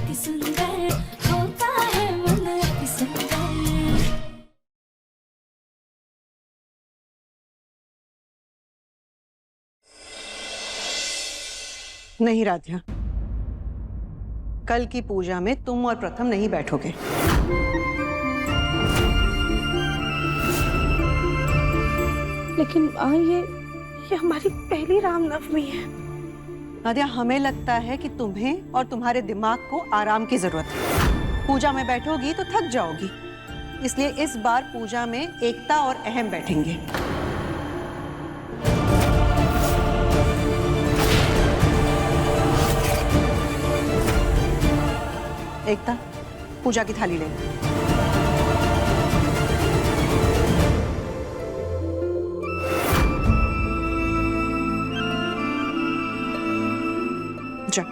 अति सुंदर होता है मन अति सुंदर। नहीं राध्या, कल की पूजा में तुम और प्रथम नहीं बैठोगे। लेकिन माँ, ये हमारी पहली रामनवमी है। राध्या, हमें लगता है कि तुम्हें और तुम्हारे दिमाग को आराम की जरूरत है। पूजा में बैठोगी तो थक जाओगी, इसलिए इस बार पूजा में एकता और अहम बैठेंगे। एकता, पूजा की थाली ले। जा।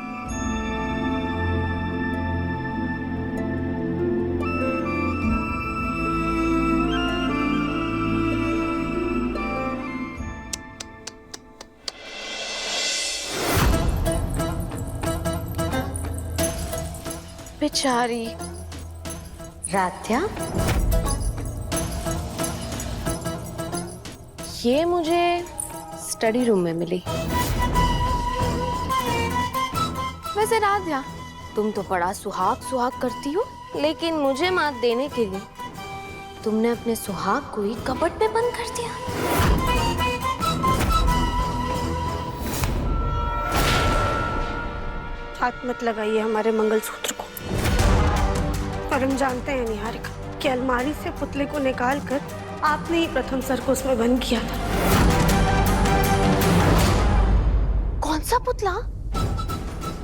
बेचारी राध्या, ये मुझे स्टडी रूम में मिली। वैसे राध्या, तुम तो बड़ा सुहाग सुहाग करती हो, लेकिन मुझे मात देने के लिए तुमने अपने सुहाग को ही कपट में बंद कर दिया। हाथ मत लगाइए हमारे मंगलसूत्र को। और हम जानते हैं निहारिका कि अलमारी से पुतले को निकाल कर आपने ही प्रथम सर को उसमें बंद किया था। कौन सा पुतला?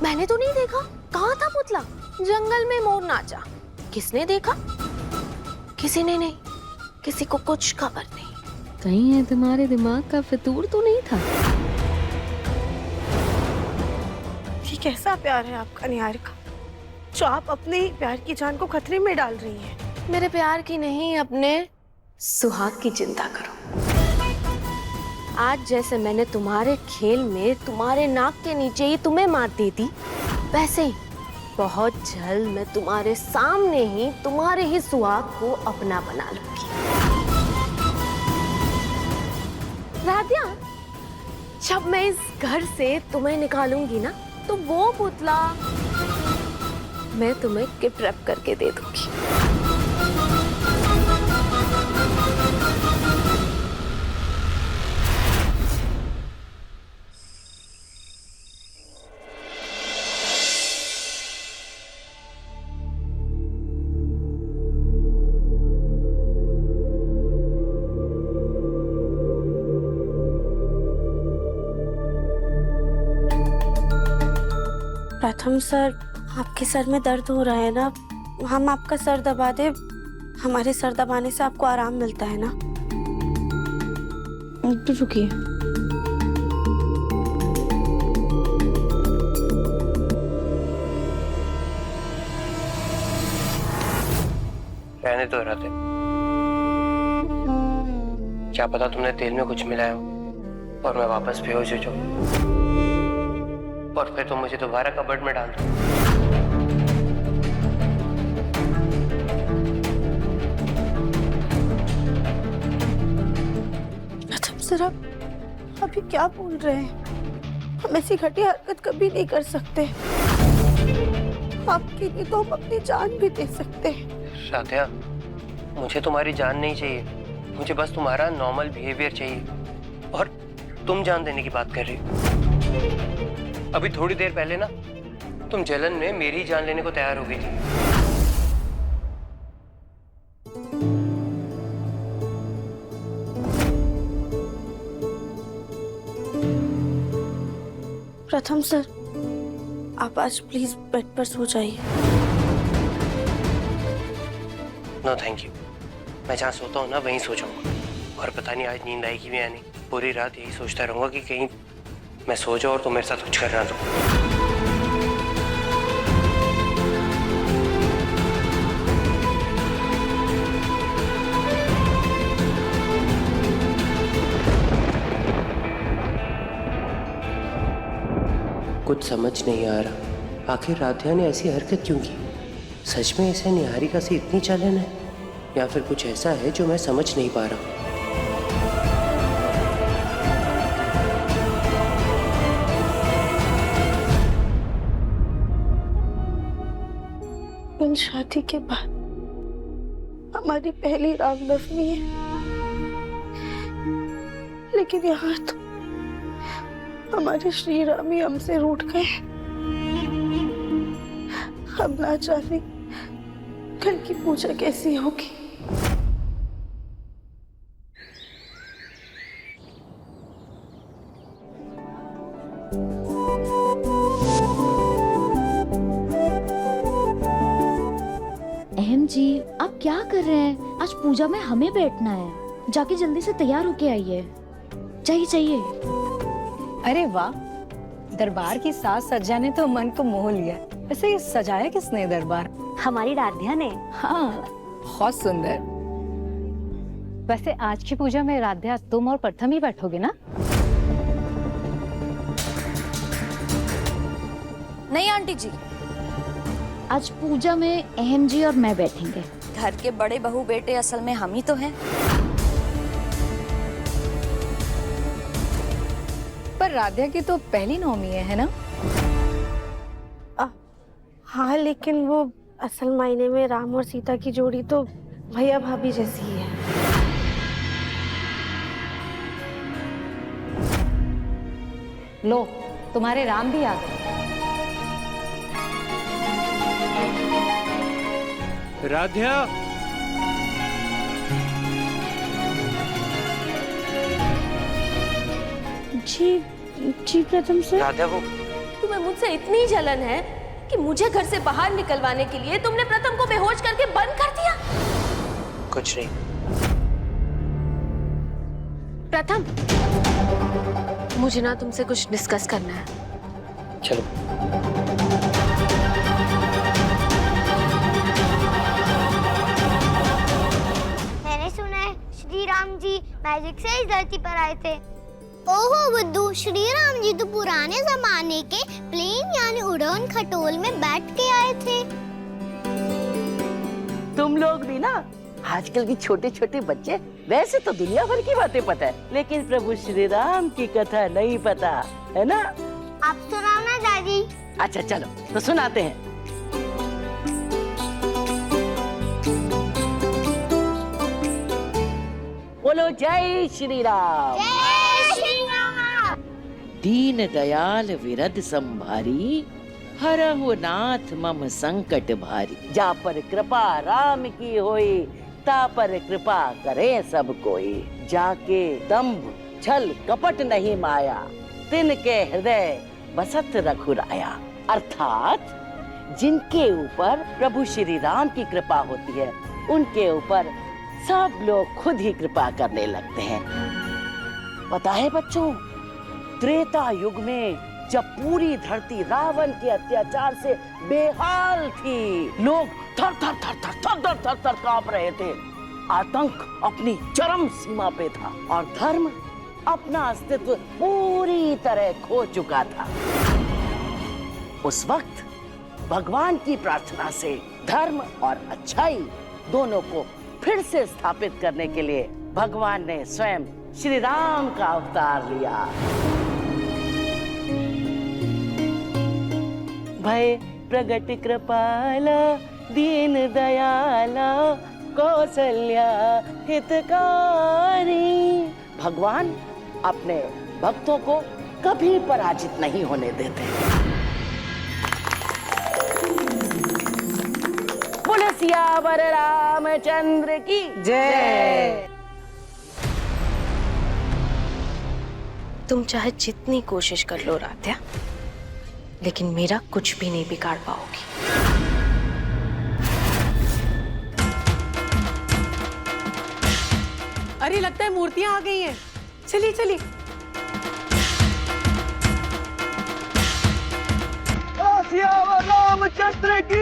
मैंने तो नहीं देखा। कहाँ था पुतला? जंगल में मोर नाचा। किसने देखा? किसी ने नहीं। किसी को कुछ खबर नहीं। कहीं है तुम्हारे दिमाग का फितूर तो नहीं था? ये कैसा प्यार है आपका निहारिका, जो आप अपने ही प्यार की जान को खतरे में डाल रही हैं। मेरे प्यार की नहीं, अपने सुहाग की चिंता करो। आज जैसे मैंने तुम्हारे खेल में तुम्हारे नाक के नीचे ही तुम्हें मात दी थी, वैसे ही बहुत जल्द मैं तुम्हारे सामने ही तुम्हारे ही सुहाग को अपना बना लूंगी। राध्या, जब मैं इस घर से तुम्हें निकालूंगी ना, तो वो पुतला मैं तुम्हें गिफ्ट रैप करके दे दूंगी। प्रथम सर, आपके सर में दर्द हो रहा है ना, हम आपका सर दबा दे। हमारे सर दबाने से आपको आराम मिलता है ना। तो रुकिए। रहने तो रहते, क्या पता तुमने तेल में कुछ मिलाया हो और मैं वापस बेहोश हो जाऊं, और फिर तुम मुझे दोबारा कबर्ड में डाल दो। प्रथम सर, आप अभी क्या बोल रहे हैं? हम ऐसी घटिया हरकत कभी नहीं कर सकते। आपके लिए तो हम अपनी जान भी दे सकते हैं। राध्या, मुझे तुम्हारी जान नहीं चाहिए, मुझे बस तुम्हारा नॉर्मल बिहेवियर चाहिए। और तुम जान देने की बात कर रही हो। अभी थोड़ी देर पहले ना तुम जलन में मेरी जान लेने को तैयार हो गई थी। प्रथम सर, आप आज प्लीज बेड पर सो जाइए। नो थैंक यू, मैं जहाँ सोता हूँ ना वहीं सो जाऊंगा। और पता नहीं आज नींद आएगी भी या नहीं। पूरी रात यही सोचता रहूंगा कि कहीं मैं सो जाऊं और तुम मेरे साथ कुछ कर रहा हो। कुछ समझ नहीं आ रहा। आखिर राधिया ने ऐसी हरकत क्यों की? सच में इसे निहारिका से इतनी जलन है या फिर कुछ ऐसा है जो मैं समझ नहीं पा रहा? कल शादी के बाद हमारी पहली रामनवमी है, लेकिन यहाँ तो हमारे श्री राम ही हमसे रूठ गए। हम ना जाने कल की पूजा कैसी होगी। अहम जी, आप क्या कर रहे हैं? आज पूजा में हमें बैठना है। जाके जल्दी से तैयार होके आइए। चाहिए। अरे वाह, दरबार की साज सज्जा ने तो मन को मोह लिया। वैसे ये सजाया किसने दरबार? हमारी राधिया ने। हाँ, बहुत सुंदर। वैसे आज की पूजा में राधिया तुम और प्रथम ही बैठोगे ना? नहीं आंटी जी, आज पूजा में अहम जी और मैं बैठेंगे। घर के बड़े बहू बेटे असल में हम ही तो हैं। पर राधिया की तो पहली नवमी है ना? हाँ, लेकिन वो असल मायने में राम और सीता की जोड़ी तो भैया भाभी जैसी ही है। लो, तुम्हारे राम भी आ गए। राधिया, जी प्रथम सर। राधिया वो तुम्हें मुझसे इतनी जलन है कि मुझे घर से बाहर निकलवाने के लिए तुमने प्रथम को बेहोश करके बंद कर दिया। कुछ नहीं। प्रथम, मुझे ना तुमसे कुछ डिस्कस करना है। चलो। मैंने सुना है श्री राम जी मैजिक से इस धरती पर आए थे। ओहो बुद्धू, श्री राम जी तो पुराने जमाने के प्लेन यानी उड़न खटोल में बैठ के आए थे। तुम लोग भी ना, आजकल के छोटे छोटे बच्चे वैसे तो दुनिया भर की बातें पता है, लेकिन प्रभु श्री राम की कथा नहीं पता है ना? आप सुनाओ ना दादी। अच्छा चलो तो सुनाते हैं। बोलो जय श्री राम। जय श्री राम। दीन दयाल विरद संभारी, हरहु नाथ मम संकट भारी। जा पर कृपा राम की होई, ता पर कृपा करे सब कोई। जाके दंभ छल कपट नहीं माया, तिनके हृदय बसत रघुराया। अर्थात जिनके ऊपर प्रभु श्री राम की कृपा होती है, उनके ऊपर सब लोग खुद ही कृपा करने लगते हैं। पता है बच्चों, त्रेता युग में जब पूरी धरती रावण के अत्याचार से बेहाल थी, लोग थर थर थर थर थर थर थर थर कांप रहे थे। आतंक अपनी चरम सीमा पे था और धर्म अपना अस्तित्व पूरी तरह खो चुका था। उस वक्त भगवान की प्रार्थना से धर्म और अच्छाई दोनों को फिर से स्थापित करने के लिए भगवान ने स्वयं श्री राम का अवतार लिया। भय प्रगट कृपाला, दीन दयाला, कौशल्या हितकारी। भगवान अपने भक्तों को कभी पराजित नहीं होने देते। बोले सियावर रामचंद्र की जय। तुम चाहे जितनी कोशिश कर लो राधिया, लेकिन मेरा कुछ भी नहीं बिगाड़ पाओगी। अरे लगता है मूर्तियां आ गई हैं। चलिए चलिए। रामचंद्र की।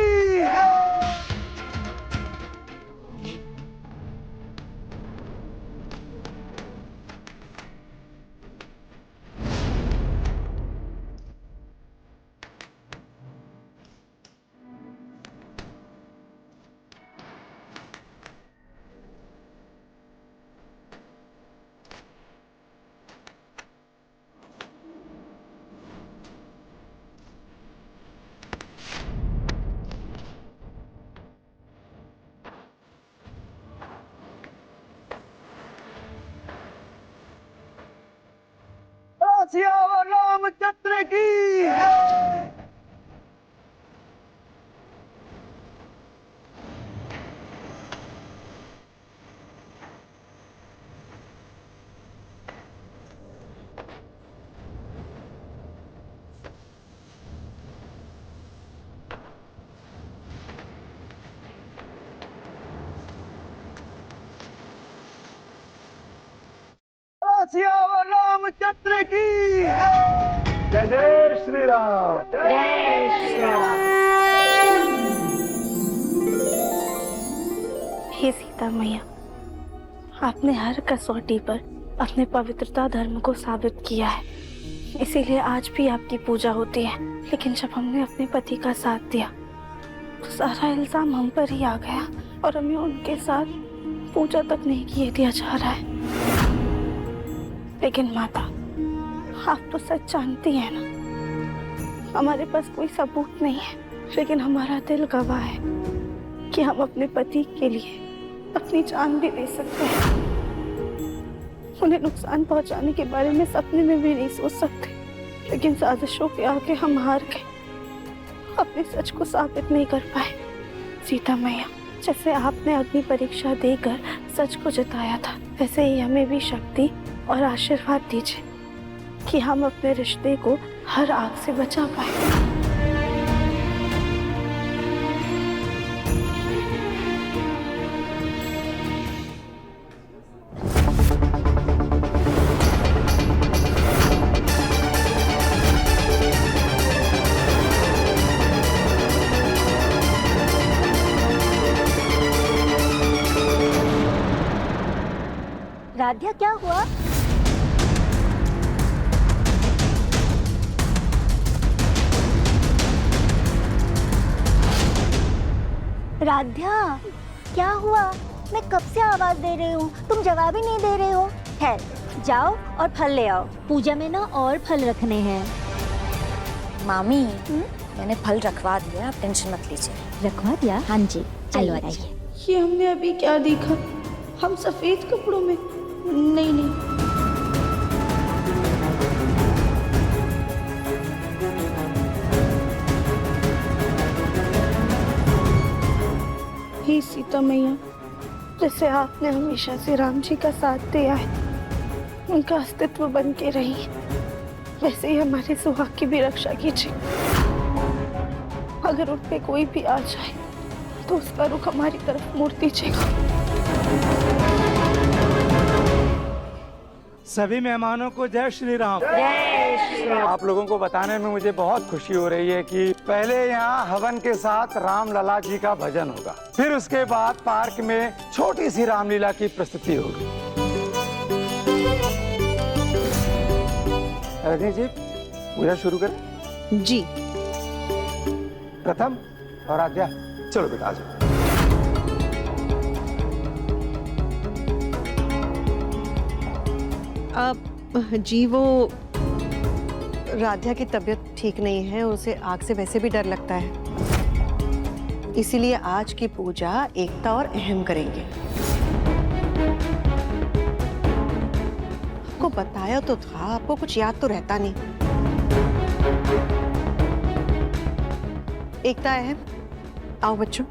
सियावर रामचंद्र की। सियावर रामचंद्र की। जय जय श्री राम। जय श्री राम। हे सीता मैया, आपने हर कसौटी पर अपने पवित्रता धर्म को साबित किया है, इसीलिए आज भी आपकी पूजा होती है। लेकिन जब हमने अपने पति का साथ दिया तो सारा इल्जाम हम पर ही आ गया और हमें उनके साथ पूजा तक नहीं किए दिया जा रहा है। लेकिन माता, आप तो सच जानती हैं ना, हमारे पास कोई सबूत नहीं है, लेकिन हमारा दिल गवाह है कि हम अपने पति के लिए अपनी जान भी दे सकते हैं। उन्हें नुकसान पहुंचाने के बारे में सपने में भी नहीं सोच सकते, लेकिन साजिशों के आगे हम हार गए, अपने सच को साबित नहीं कर पाए। सीता मैया, जैसे आपने अग्नि परीक्षा देकर सच को जिताया था, वैसे ही हमें भी शक्ति और आशीर्वाद दीजिए कि हम अपने रिश्ते को हर आग से बचा पाए। राध्या, क्या हुआ? राध्या, क्या हुआ? मैं कब से आवाज दे रही हूँ, तुम जवाब ही नहीं दे रहे हो। खैर, जाओ और फल ले आओ, पूजा में ना और फल रखने हैं। मामी, मैंने फल रखवा दिया, आप टेंशन मत लीजिए। रखवा दिया? हाँ जी, चलो आइए। ये हमने अभी क्या देखा? हम सफेद कपड़ों में? नहीं नहीं, हे सीता मैया, जैसे आपने हमेशा से राम जी का साथ दिया है, उनका अस्तित्व बन के रही, वैसे ही हमारे सुहाग की भी रक्षा कीजिए। अगर उन पे कोई भी आ जाए तो उसका रुख हमारी तरफ मोड़ दीजिएगा। सभी मेहमानों को जय श्री राम। जय श्री राम। आप लोगों को बताने में मुझे बहुत खुशी हो रही है कि पहले यहाँ हवन के साथ राम लला जी का भजन होगा, फिर उसके बाद पार्क में छोटी सी रामलीला की प्रस्तुति होगी। रजनी जी, पूजा शुरू करें? जी। प्रथम और आज्ञा, चलो बेटा आ जाओ। जी, वो राध्या की तबीयत ठीक नहीं है, उसे आग से वैसे भी डर लगता है, इसीलिए आज की पूजा एकता और अहम करेंगे। आपको बताया तो था, आपको कुछ याद तो रहता नहीं। एकता, अहम, आओ बच्चों।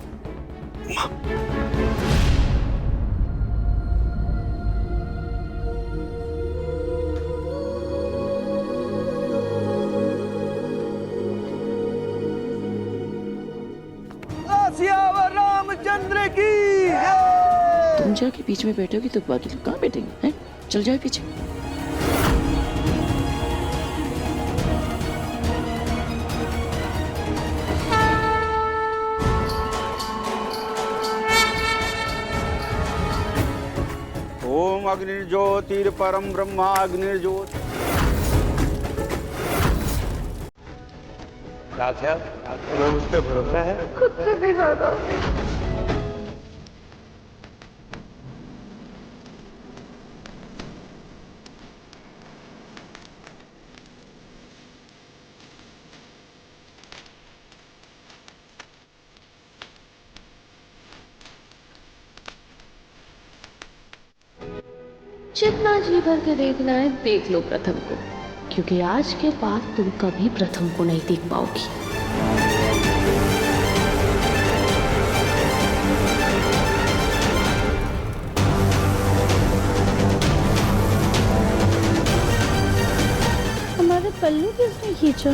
सियावर रामचंद्र की। तुम जाके बीच में बैठोगी तो बाकी लोग कहाँ बैठेंगे? हैं? चल जाओ पीछे। ओम अग्निर्ज्योतिर परम ब्रह्मा अग्निर्ज्योति। राध्या, उस पे भरोसा है? खुद से भी ज्यादा। जितना जी भर के देखना है देख लो प्रथम को, क्योंकि आज के बाद तुम कभी प्रथम को नहीं देख पाओगी। हमारे पल्लू किसने खींचा?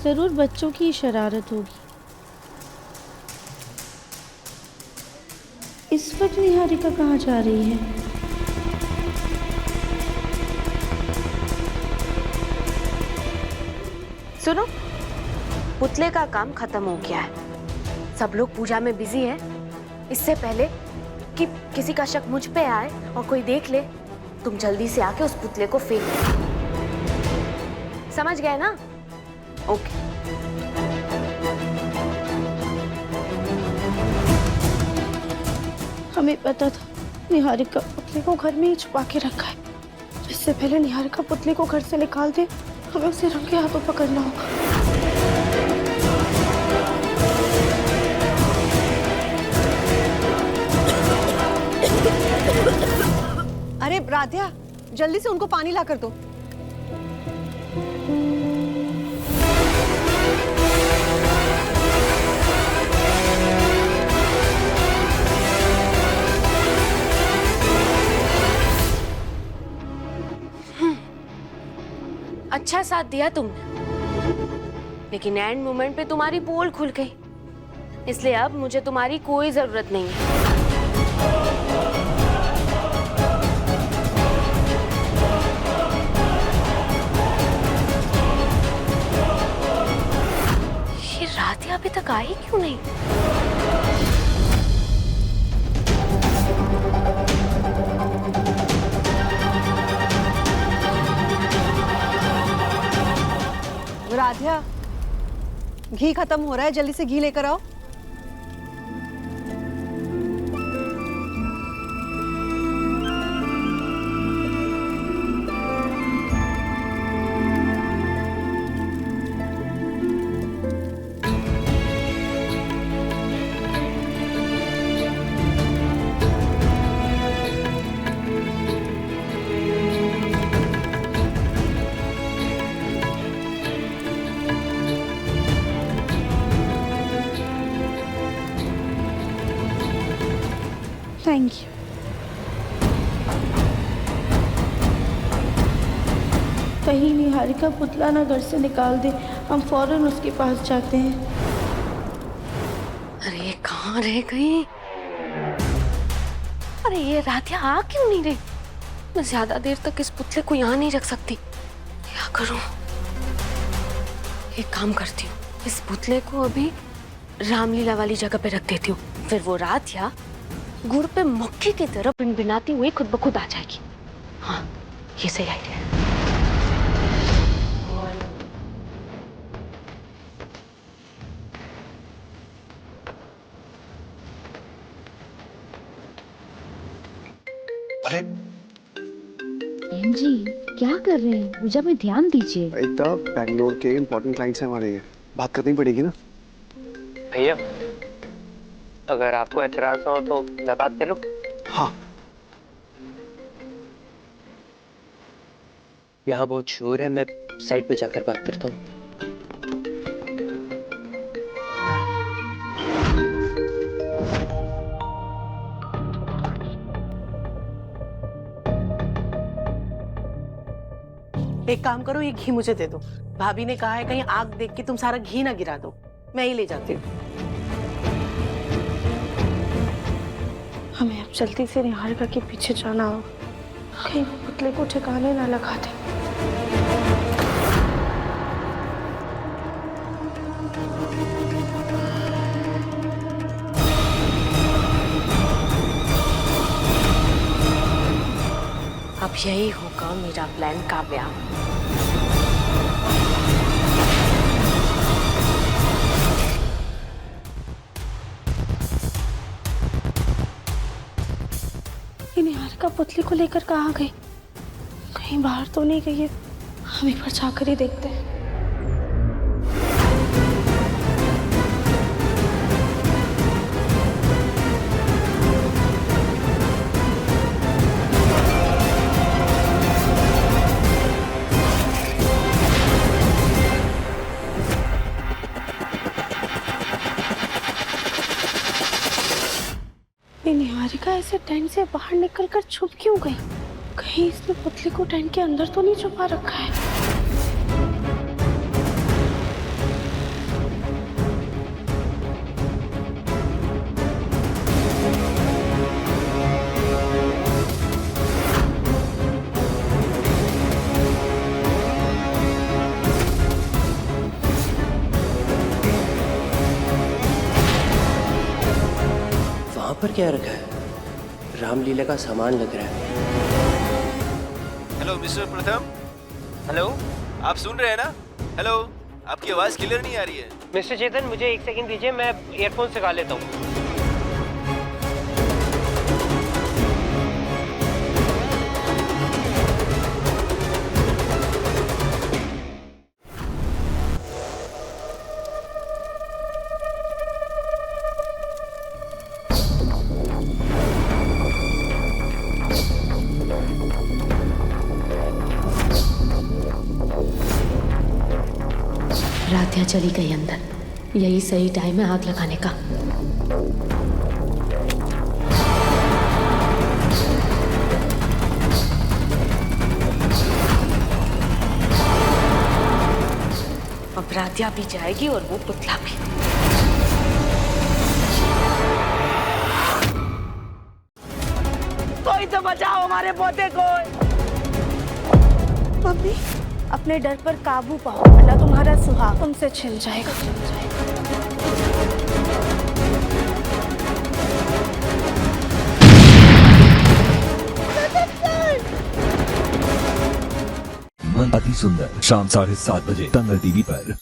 जरूर बच्चों की शरारत होगी। इस वक्त निहारिका कहाँ जा रही है? सुनो, पुतले का काम खत्म हो गया है। सब लोग पूजा में बिजी हैं। इससे पहले कि किसी का शक मुझ पे आए और कोई देख ले, तुम जल्दी से आके उस पुतले को फेंक दो। समझ गए ना? ओके। हमें पता था निहारिका पुतले को घर में ही छुपा के रखा है। इससे पहले निहारिका पुतले को घर से निकाल दे, हमें उसे रंगे हाथों पकड़ना होगा। अरे राध्या, जल्दी से उनको पानी ला कर दो। अच्छा साथ दिया तुमने, लेकिन एंड मोमेंट पे तुम्हारी पोल खुल गई, इसलिए अब मुझे तुम्हारी कोई जरूरत नहीं है। ये राधिया अभी तक आई क्यों नहीं? राध्या, घी खत्म हो रहा है, जल्दी से घी लेकर आओ। Thank you. कहीं निहारिका पुतला ना घर से निकाल दे, हम फौरन उसके पास जाते हैं। अरे ये कहाँ रह गई? अरे ये राधिया आ क्यों नहीं रही? मैं ज्यादा देर तक इस पुतले को यहाँ नहीं रख सकती। क्या करूं? एक काम करती हूँ, इस पुतले को अभी रामलीला वाली जगह पे रख देती हूँ, फिर वो राधिया गुड़ पे मक्खी की तरह भिनभिनाती हुई खुद ब खुद आ जाएगी। हाँ, ये सही आइडिया है। अरे जी, क्या कर रहे हैं? पूजा में ध्यान दीजिए। इतना बैंगलोर के इम्पोर्टेंट क्लाइंट्स हैं हमारे, बात करनी पड़ेगी ना। भैया, अगर आपको एतराज ना हो तो मैं बात करूं? हाँ। यहाँ बहुत शोर है, मैं साइड पे जाकर बात करता हूँ। एक काम करो, ये घी मुझे दे दो। भाभी ने कहा है कहीं आग देख के तुम सारा घी ना गिरा दो। मैं ही ले जाती हूँ। हमें अब जल्दी से निहारिका के पीछे जाना हो, कहीं वो पुतले को ठिकाने ना लगा दे। अब यही होगा मेरा प्लान कामयाब। निहारिका पुतले को लेकर कहाँ गई? कहीं बाहर तो नहीं गई है। हम एक बार जाकर ही देखते हैं। निहारिका ऐसे टेंट से बाहर निकलकर छुप क्यों गई? कहीं इसने पुतली को टेंट के अंदर तो नहीं छुपा रखा है? वहां पर क्या रखा है? रामलीला का सामान लग रहा है। हेलो मिस्टर प्रथम। हेलो, आप सुन रहे हैं ना? हेलो, आपकी आवाज क्लियर नहीं आ रही है। मिस्टर चेतन, मुझे 1 सेकंड दीजिए, मैं ईयरफोन से गा लेता हूँ। राधिया चली गई अंदर। यही सही टाइम है आग लगाने का। अब राधिया भी जाएगी और वो पुतला भी। कोई तो बचाओ हमारे पोते को। मम्मी, अपने डर पर काबू पाओ, वरना तुम्हारा सुहाग तुमसे छिन जाएगा। मन अति सुंदर, शाम 7:30 बजे दंगल टीवी पर।